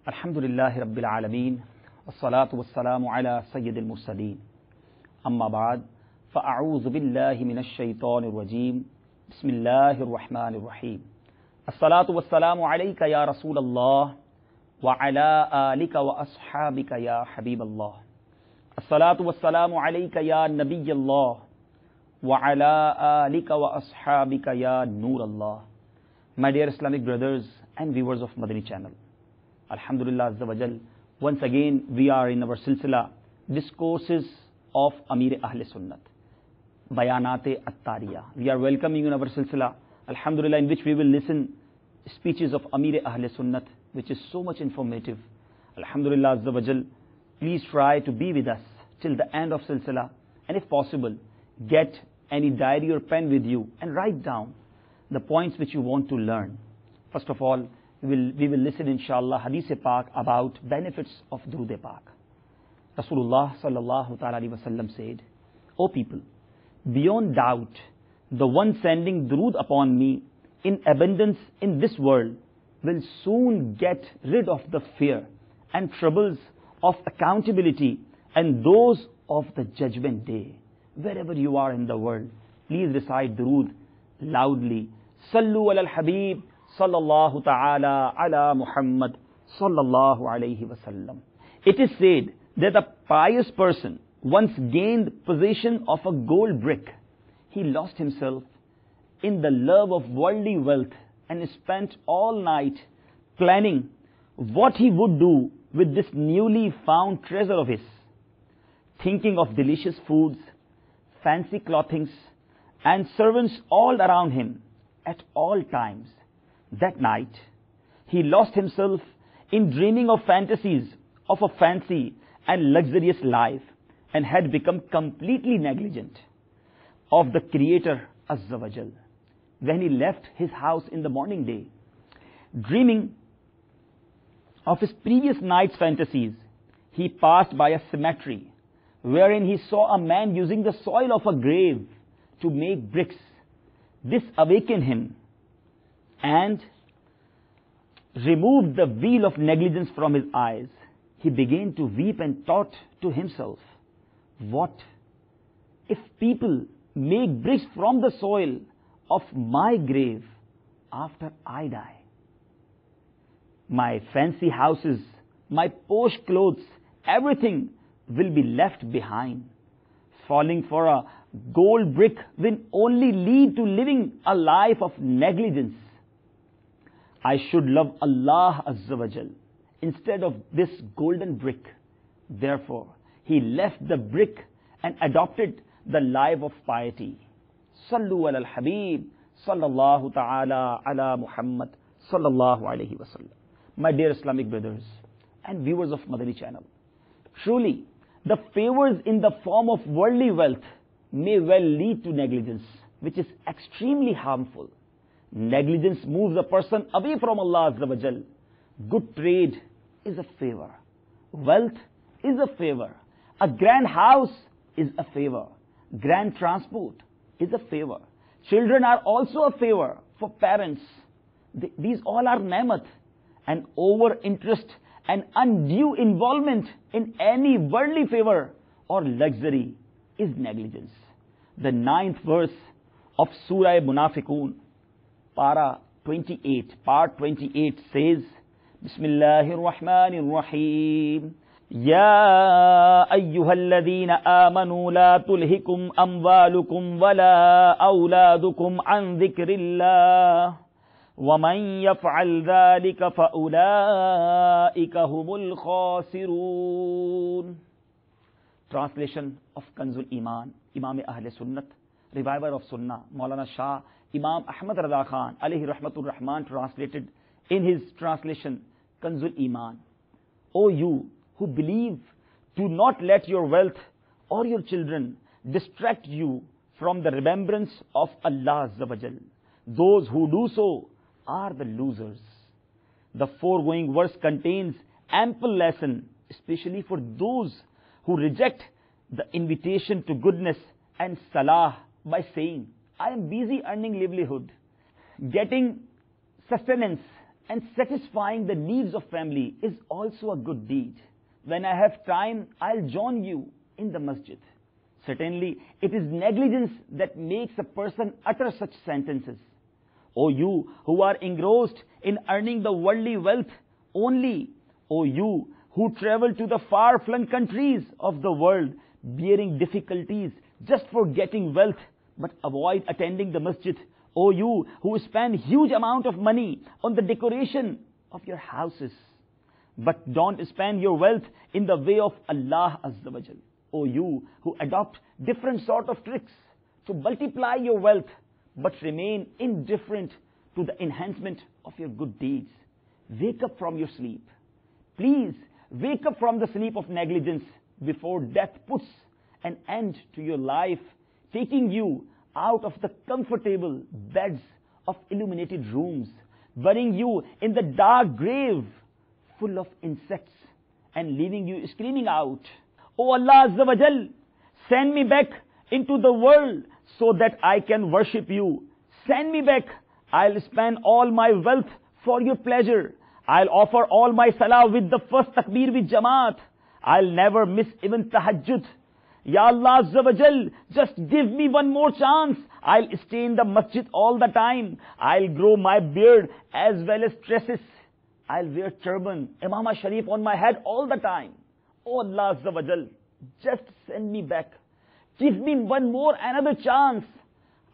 Alhamdulillahi Rabbil Alameen. Wassalatu wassalamu ala Sayyidil Mursaleen. Amma ba'd. Fa'a'udhu billahi minash shaitanir rajeem. Bismillahir Rahmanir Rahim. As-salatu wassalamu alayka ya Rasulallah wa ala alika wa ashabika ya Habiballah. As-salatu wassalamu alayka ya Nabiyallah wa ala alika wa ashabika ya Noorallah. My dear Islamic brothers and viewers of Madani channel, Alhamdulillah Azza wa Jal, once again we are in our silsila Discourses of Amir Ahl Sunnat, Bayanat-e Attariya. We are welcoming in our silsila, Alhamdulillah, in which we will listen speeches of Amir Ahl Sunnat, which is so much informative. Alhamdulillah Azza wa Jal, please try to be with us till the end of silsila, and if possible, get any diary or pen with you and write down the points which you want to learn. First of all, we will listen inshallah Hadith Pak about benefits of Durood Pak. Rasulullah sallallahu ta'ala alaihi wasallam said, O people, beyond doubt, the one sending Durood upon me in abundance in this world will soon get rid of the fear and troubles of accountability and those of the judgment day. Wherever you are in the world, please recite Durood loudly. Sallu ala al-Habib sallallahu ta'ala ala Muhammad sallallahu alayhi wasallam. It is said that a pious person once gained possession of a gold brick. He lost himself in the love of worldly wealth and spent all night planning what he would do with this newly found treasure of his, thinking of delicious foods, fancy clothings, and servants all around him at all times. That night, he lost himself in dreaming of fantasies of a fancy and luxurious life and had become completely negligent of the Creator Azza wa Jal. When he left his house in the morning day, dreaming of his previous night's fantasies, he passed by a cemetery wherein he saw a man using the soil of a grave to make bricks. This awakened him and removed the veil of negligence from his eyes. He began to weep and thought to himself, what if people make bricks from the soil of my grave after I die? My fancy houses, my posh clothes, everything will be left behind. Falling for a gold brick will only lead to living a life of negligence. I should love Allah Azza wa Jal instead of this golden brick. Therefore, he left the brick and adopted the life of piety. Sallu ala al-Habib sallallahu ta'ala ala Muhammad sallallahu alayhi wa sallam. My dear Islamic brothers and viewers of Madani channel, truly, the favors in the form of worldly wealth may well lead to negligence, which is extremely harmful. Negligence moves a person away from Allah Azza wa Jal. Good trade is a favor. Wealth is a favor. A grand house is a favor. Grand transport is a favor. Children are also a favor for parents. These all are ne'mat. And over interest and undue involvement in any worldly favor or luxury is negligence. The 9th verse of Surah Munafiqun, Para 28, Part 28 says, Bismillahir Rahmanir Rahim. Ya ayyuhalladhina amanu la tulhikum amwalukum wala awladukum an dhikrillah. وَمَنْ يَفْعَلْ ذَلِكَ فَأُولَٰئِكَ هُمُ الْخَاسِرُونَ. Translation of Kanzul Iman, Imam Ahl Sunnat, reviver of Sunnah, Maulana Shah Imam Ahmad Rada Khan alayhi rahmatur rahman translated in his translation Kanzul Iman. O you who believe, do not let your wealth or your children distract you from the remembrance of Allah Azza wa Jal. Those who do so are the losers. The foregoing verse contains ample lesson, especially for those who reject the invitation to goodness and salah by saying, I am busy earning livelihood, getting sustenance And satisfying the needs of family is also a good deed. When I have time, I'll join you in the masjid. Certainly, it is negligence that makes a person utter such sentences. O you who are engrossed in earning the worldly wealth only, O you who travel to the far-flung countries of the world, bearing difficulties just for getting wealth, but avoid attending the masjid. O you who spend huge amount of money on the decoration of your houses, but don't spend your wealth in the way of Allah Azza wa Jal. O you who adopt different sort of tricks to multiply your wealth, but remain indifferent to the enhancement of your good deeds. Wake up from your sleep. Please wake up from the sleep of negligence before death puts an end to your life, taking you out of the comfortable beds of illuminated rooms, burying you in the dark grave full of insects, and leaving you screaming out, O Allah Azza wa Jal, send me back into the world so that I can worship you. Send me back. I'll spend all my wealth for your pleasure. I'll offer all my salah with the first takbir with Jamaat. I'll never miss even tahajjud. Ya Allah Azza wa Jal, just give me one more chance. I'll stay in the masjid all the time. I'll grow my beard as well as tresses. I'll wear turban, imama sharif on my head all the time. Oh Allah Azza wa Jal, just send me back. Give me another chance.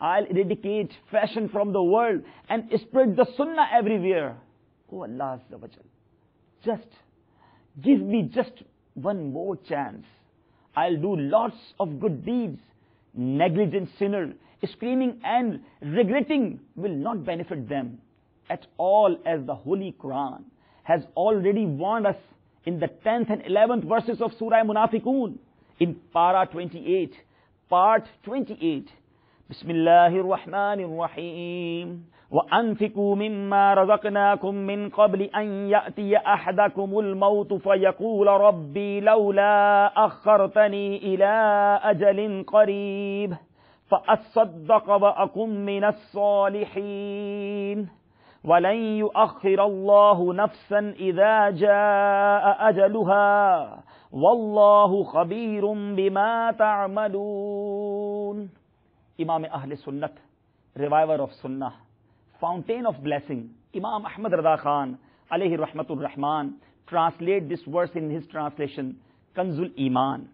I'll eradicate fashion from the world and spread the sunnah everywhere. Oh Allah Azza wa Jal, give me one more chance. I'll do lots of good deeds. Negligent sinner, screaming and regretting will not benefit them at all, as the Holy Quran has already warned us in the 10th and 11th verses of Surah Munafiqun, in Para 28, Part 28. Bismillahir Rahmanir Rahim. وَأَنْفِقُوا مِمَّا رَزَقْنَاكُمْ مِنْ قَبْلِ أَنْ يَأْتِيَ أَحَدَكُمُ الْمَوْتُ فَيَقُولَ رَبِّي لَوْلَا أَخَّرْتَنِي إِلَىٰ أَجَلٍ قَرِيبٍ فَأَصَّدَّقَ وَأَكُن مِّنَ الصَّالِحِينَ وَلَن يُؤَخِّرَ اللَّهُ نَفْسًا إِذَا جَاءَ أَجَلُهَا وَاللَّهُ خَبِيرٌ بِمَا تَعْمَلُونَ. Imam Ahl Sunnat, reviver of Sunnah, fountain of blessing, Imam Ahmad Rada Khan, alayhi rahmatur rahman, translate this verse in his translation, Kanzul Iman,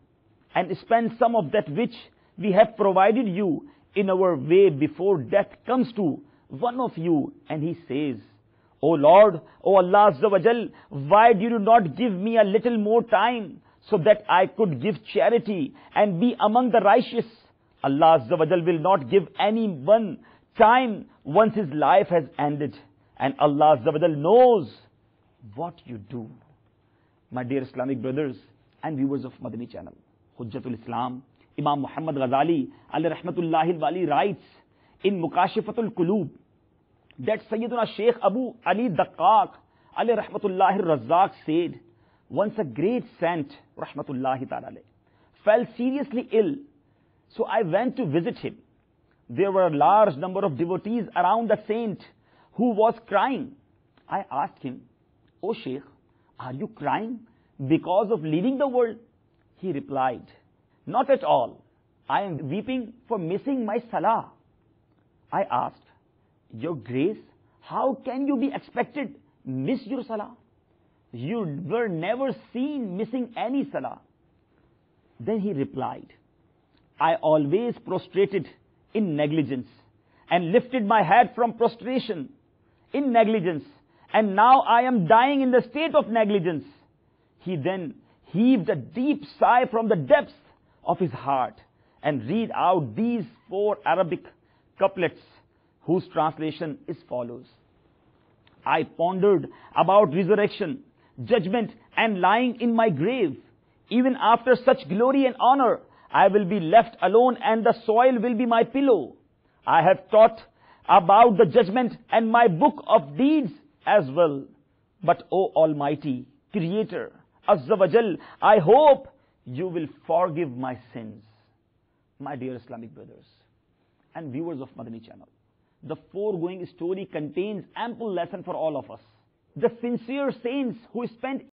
and spend some of that which we have provided you in our way before death comes to one of you, and he says, O Lord, O Allah Azza wa Jal, why do you not give me a little more time so that I could give charity and be among the righteous? Allah Azza wa Jal will not give anyone time once his life has ended, and Allah Azza wa Jal knows what you do. My dear Islamic brothers and viewers of Madani channel, Hujjatul Islam, Imam Muhammad Ghazali alayhi rahmatullahi wali writes in Mukashifatul Qulub that Sayyiduna Sheikh Abu Ali Daqqaq alayhi rahmatullahi Razzaq said, once a great saint rahmatullahi ta'ala fell seriously ill, so I went to visit him. There were a large number of devotees around the saint who was crying. I asked him, O Sheikh, are you crying because of leaving the world? He replied, not at all. I am weeping for missing my salah. I asked, Your Grace, how can you be expected miss your salah? You were never seen missing any salah. Then he replied, I always prostrated in negligence and lifted my head from prostration in negligence, and now I am dying in the state of negligence. He then heaved a deep sigh from the depths of his heart and read out these 4 Arabic couplets, whose translation is follows. I pondered about resurrection, judgment, and lying in my grave. Even after such glory and honor, I will be left alone and the soil will be my pillow. I have taught about the judgment and my book of deeds as well. But O Almighty Creator, Azza wa Jal, I hope you will forgive my sins. My dear Islamic brothers and viewers of Madani channel, the foregoing story contains ample lesson for all of us. the sincere saints who spent